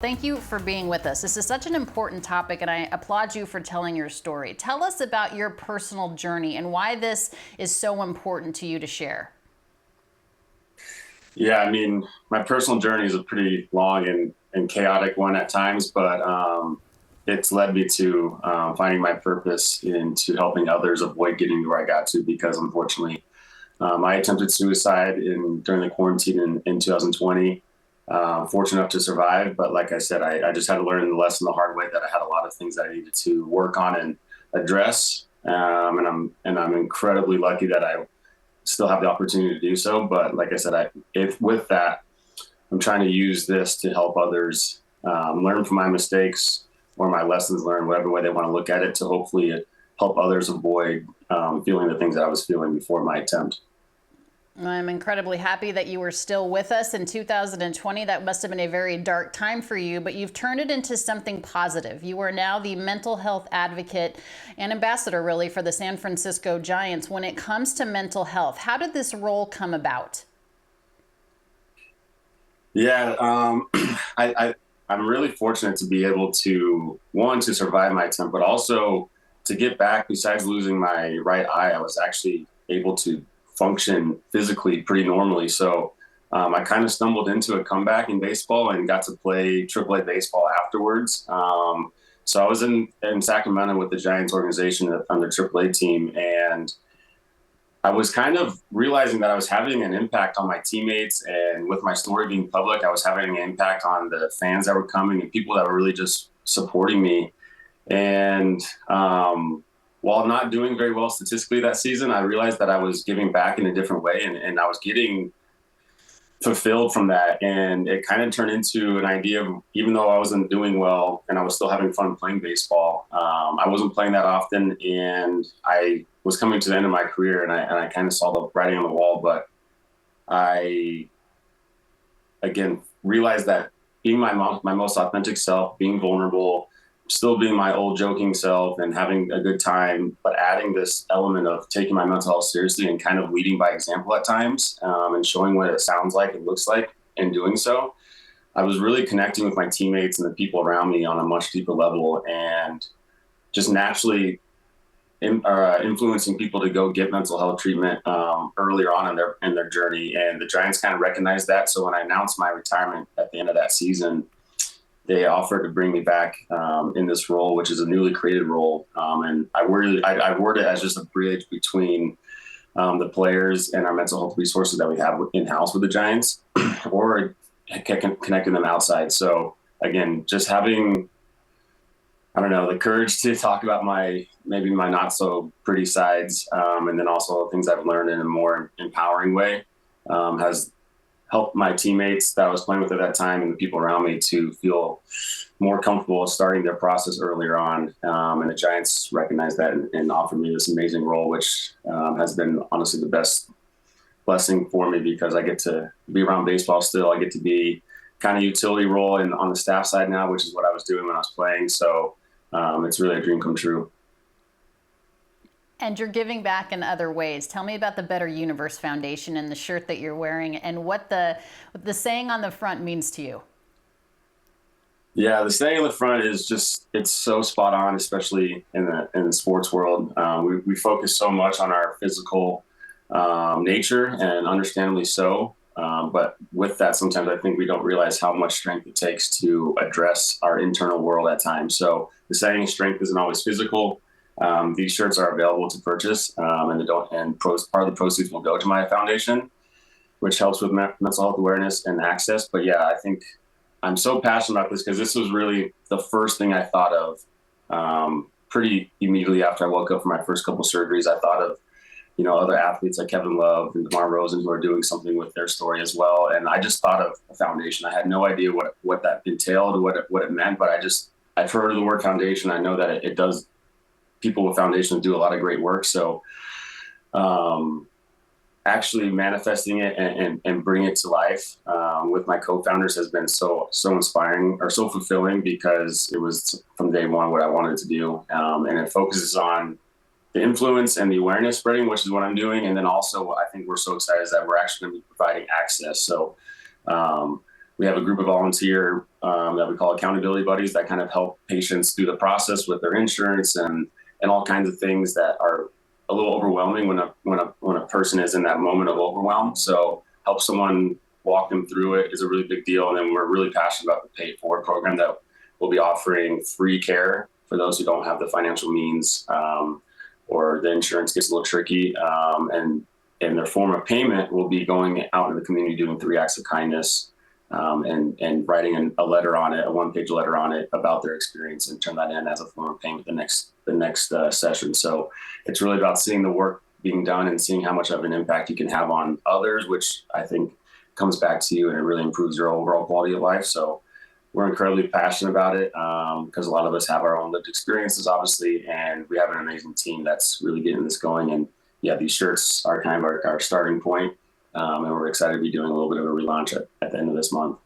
Thank you for being with us. This is such an important topic, and I applaud you for telling your story. Tell us about your personal journey and why this is so important to you to share. Yeah, I mean, my personal journey is a pretty long and chaotic one at times, but it's led me to finding my purpose into helping others avoid getting to where I got to because unfortunately, I attempted suicide during the quarantine in 2020. Fortunate enough to survive, but like I said, I just had to learn the lesson the hard way that I had a lot of things that I needed to work on and address. And I'm incredibly lucky that I still have the opportunity to do so. But like I said, if with that, I'm trying to use this to help others learn from my mistakes or my lessons learned, whatever way they want to look at it, to hopefully help others avoid feeling the things that I was feeling before my attempt. I'm incredibly happy that you were still with us in 2020. That must have been a very dark time for you, but you've turned it into something positive. You are now the mental health advocate and ambassador, really, for the San Francisco Giants when it comes to mental health. How did this role come about? Yeah, I'm really fortunate to be able to, one, to survive my attempt, but also to get back. Besides losing my right eye, I was actually able to function physically pretty normally. So I kind of stumbled into a comeback in baseball and got to play AAA baseball afterwards. So I was in Sacramento with the Giants organization on their AAA team, and I was kind of realizing that I was having an impact on my teammates, and with my story being public, I was having an impact on the fans that were coming and people that were really just supporting me. And while not doing very well statistically that season, I realized that I was giving back in a different way, and I was getting fulfilled from that. And it kind of turned into an idea of, even though I wasn't doing well and I was still having fun playing baseball, I wasn't playing that often, and I was coming to the end of my career, and I kind of saw the writing on the wall. But I, again, realized that being my most authentic self, being vulnerable, still being my old joking self and having a good time, but adding this element of taking my mental health seriously and kind of leading by example at times, and showing what it sounds like and looks like in doing so, I was really connecting with my teammates and the people around me on a much deeper level, and just naturally influencing people to go get mental health treatment earlier on in their journey. And the Giants kind of recognized that. So when I announced my retirement at the end of that season, they offered to bring me back in this role, which is a newly created role. And I word it as just a bridge between the players and our mental health resources that we have in-house with the Giants, or connecting them outside. So again, just having, I don't know, the courage to talk about maybe my not so pretty sides, and then also things I've learned in a more empowering way, has helped my teammates that I was playing with at that time and the people around me to feel more comfortable starting their process earlier on. And the Giants recognized that and offered me this amazing role, which has been honestly the best blessing for me, because I get to be around baseball still. I get to be kind of utility role and on the staff side now, which is what I was doing when I was playing. So it's really a dream come true. And you're giving back in other ways. Tell me about the Better Universe Foundation and the shirt that you're wearing and what the saying on the front means to you. Yeah, the saying on the front is just, it's so spot on, especially in the sports world. We focus so much on our physical nature, and understandably so. But with that, sometimes I think we don't realize how much strength it takes to address our internal world at times. So the saying, strength isn't always physical. These shirts are available to purchase, and part of the proceeds will go to my foundation, which helps with mental health awareness and access. But yeah, I think I'm so passionate about this because this was really the first thing I thought of pretty immediately after I woke up from my first couple surgeries. I thought of, other athletes like Kevin Love and DeMar Rosen who are doing something with their story as well. And I just thought of a foundation. I had no idea what that entailed, what it meant, but I've heard of the word foundation. I know that it does. People with foundations do a lot of great work. So actually manifesting it and bring it to life with my co-founders has been so inspiring, or so fulfilling, because it was from day one what I wanted to do. And it focuses on the influence and the awareness spreading, which is what I'm doing. And then also I think we're so excited that we're actually going to be providing access. So we have a group of volunteer that we call accountability buddies that kind of help patients through the process with their insurance and all kinds of things that are a little overwhelming when a person is in that moment of overwhelm. So help someone walk them through it is a really big deal. And then we're really passionate about the Pay It Forward program that we'll be offering free care for those who don't have the financial means, or the insurance gets a little tricky. And their form of payment will be going out in the community doing 3 acts of kindness, and writing a letter on it, a 1-page letter on it about their experience, and turn that in as a form of payment the next session. So it's really about seeing the work being done and seeing how much of an impact you can have on others, which I think comes back to you and it really improves your overall quality of life. So we're incredibly passionate about it, because a lot of us have our own lived experiences, obviously, and we have an amazing team that's really getting this going. And yeah, these shirts are kind of our starting point, and we're excited to be doing a little bit of a relaunch at the end of this month.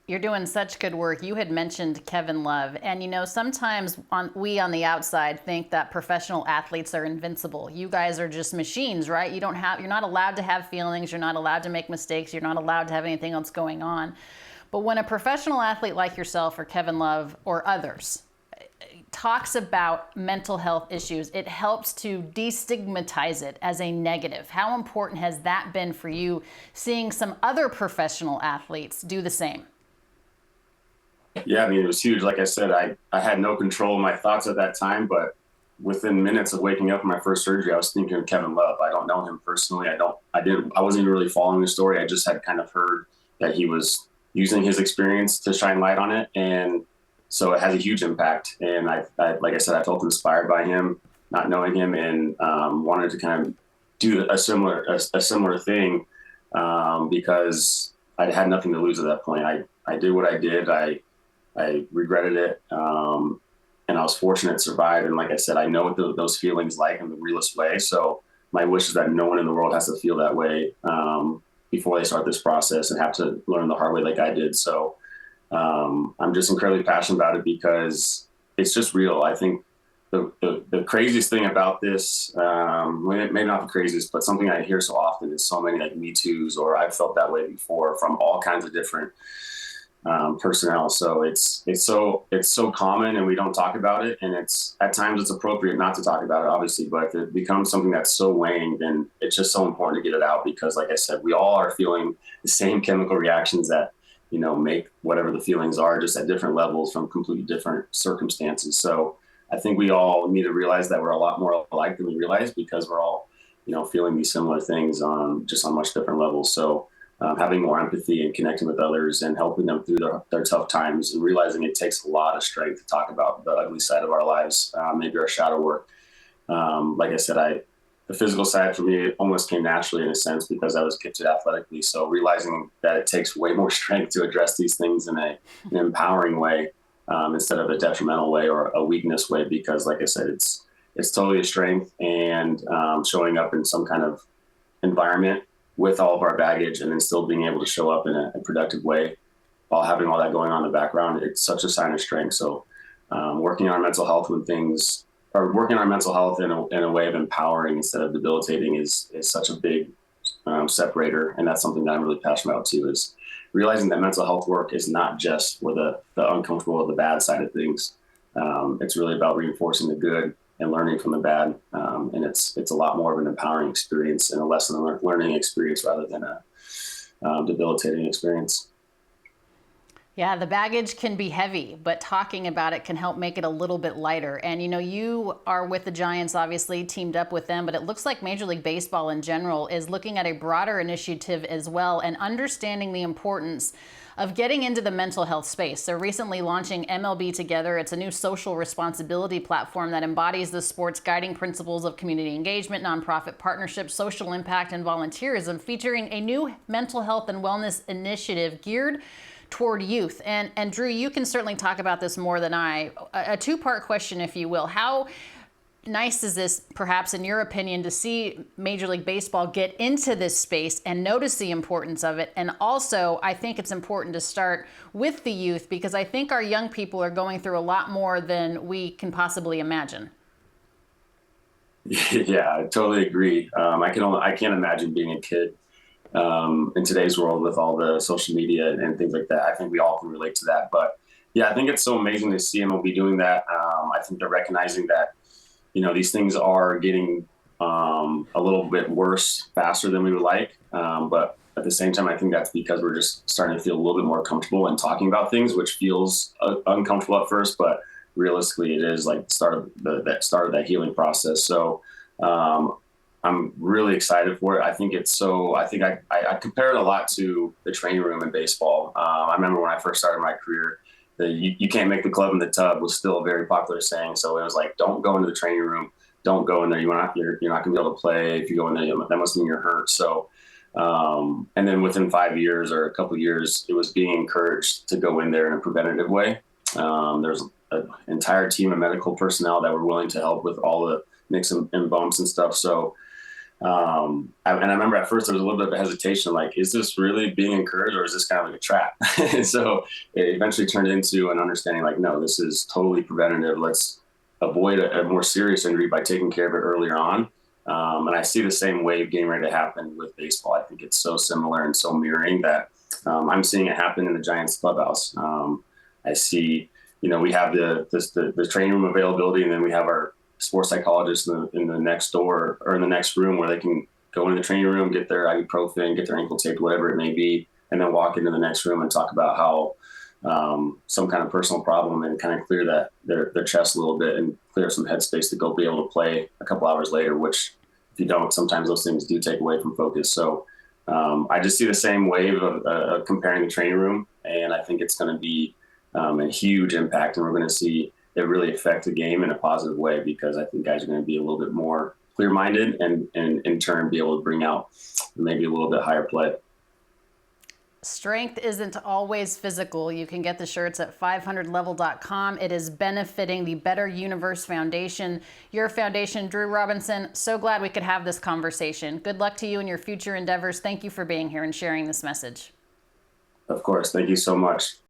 You're doing such good work. You had mentioned Kevin Love, and sometimes we on the outside think that professional athletes are invincible. You guys are just machines, right? You're not allowed to have feelings. You're not allowed to make mistakes. You're not allowed to have anything else going on. But when a professional athlete like yourself or Kevin Love or others talks about mental health issues, it helps to destigmatize it as a negative. How important has that been for you, seeing some other professional athletes do the same? Yeah, I mean, it was huge. Like I said, I had no control of my thoughts at that time, but within minutes of waking up from my first surgery, I was thinking of Kevin Love. I don't know him personally. I wasn't even really following the story. I just had kind of heard that he was using his experience to shine light on it. And so it has a huge impact. And I like I said, I felt inspired by him, not knowing him, and wanted to kind of do a similar thing, because I had nothing to lose at that point. I did what I did. I regretted it. And I was fortunate to survive. And like I said, I know what those feelings like in the realest way. So my wish is that no one in the world has to feel that way, before they start this process and have to learn the hard way like I did. So I'm just incredibly passionate about it because it's just real. I think the craziest thing about this, maybe not the craziest, but something I hear so often is so many like Me Too's, or I've felt that way before, from all kinds of different personnel. So it's so common, and we don't talk about it. And at times it's appropriate not to talk about it, obviously, but if it becomes something that's so weighing, then it's just so important to get it out, because like I said, we all are feeling the same chemical reactions that, make whatever the feelings are, just at different levels from completely different circumstances. So I think we all need to realize that we're a lot more alike than we realize, because we're all, feeling these similar things on much different levels. So having more empathy and connecting with others and helping them through their tough times, and realizing it takes a lot of strength to talk about the ugly side of our lives, maybe our shadow work. Like I said, the physical side for me almost came naturally in a sense, because I was gifted athletically. So realizing that it takes way more strength to address these things in an empowering way, instead of a detrimental way or a weakness way, because like I said, it's totally a strength, and showing up in some kind of environment with all of our baggage, and then still being able to show up in a productive way while having all that going on in the background, it's such a sign of strength. So working on our mental health in a way of empowering instead of debilitating is such a big separator. And that's something that I'm really passionate about too, is realizing that mental health work is not just for the uncomfortable or the bad side of things. It's really about reinforcing the good and learning from the bad. And it's a lot more of an empowering experience and a lesson learning experience rather than a debilitating experience. Yeah, the baggage can be heavy, but talking about it can help make it a little bit lighter. And you are with the Giants, obviously teamed up with them, but it looks like Major League Baseball in general is looking at a broader initiative as well, and understanding the importance of getting into the mental health space. They're recently launching MLB Together. It's a new social responsibility platform that embodies the sport's guiding principles of community engagement, nonprofit partnerships, social impact, and volunteerism, featuring a new mental health and wellness initiative geared toward youth. And Drew, you can certainly talk about this more than I. A two-part question, if you will. How nice is this, perhaps in your opinion, to see Major League Baseball get into this space and notice the importance of it? And also, I think it's important to start with the youth, because I think our young people are going through a lot more than we can possibly imagine. Yeah, I totally agree. I can't imagine being a kid in today's world with all the social media and things like that. I think we all can relate to that. But yeah, I think it's so amazing to see MLB doing that. I think they're recognizing that, these things are getting a little bit worse faster than we would like. But at the same time, I think that's because we're just starting to feel a little bit more comfortable in talking about things, which feels uncomfortable at first, but realistically, it is like that start of that healing process. So I'm really excited for it. I think it's so. I compare it a lot to the training room in baseball. I remember when I first started my career, you can't make the club in the tub was still a very popular saying. So it was like, don't go into the training room, don't go in there. You're not gonna be able to play if you go in there. That must mean you're hurt. So, and then within 5 years or a couple of years, it was being encouraged to go in there in a preventative way. There's an entire team of medical personnel that were willing to help with all the nicks and bumps and stuff. So, I remember at first there was a little bit of a hesitation, like, is this really being encouraged or is this kind of like a trap? And so it eventually turned into an understanding, like, no, this is totally preventative. Let's avoid a more serious injury by taking care of it earlier on. And I see the same wave getting ready to happen with baseball. I think it's so similar and so mirroring that I'm seeing it happen in the Giants clubhouse. I see, we have the training room availability, and then we have our sports psychologists in the next door or in the next room where they can go into the training room, get their ibuprofen, get their ankle taped, whatever it may be, and then walk into the next room and talk about how some kind of personal problem and kind of clear their chest a little bit and clear some headspace to go be able to play a couple hours later, which if you don't, sometimes those things do take away from focus. So I just see the same wave of comparing the training room, and I think it's going to be a huge impact, and we're going to see it really affect the game in a positive way, because I think guys are going to be a little bit more clear-minded and in turn be able to bring out maybe a little bit higher play. Strength isn't always physical. You can get the shirts at 500level.com. It is benefiting the Better Universe Foundation, your foundation. Drew Robinson, so glad we could have this conversation. Good luck to you in your future endeavors. Thank you for being here and sharing this message. Of course. Thank you so much.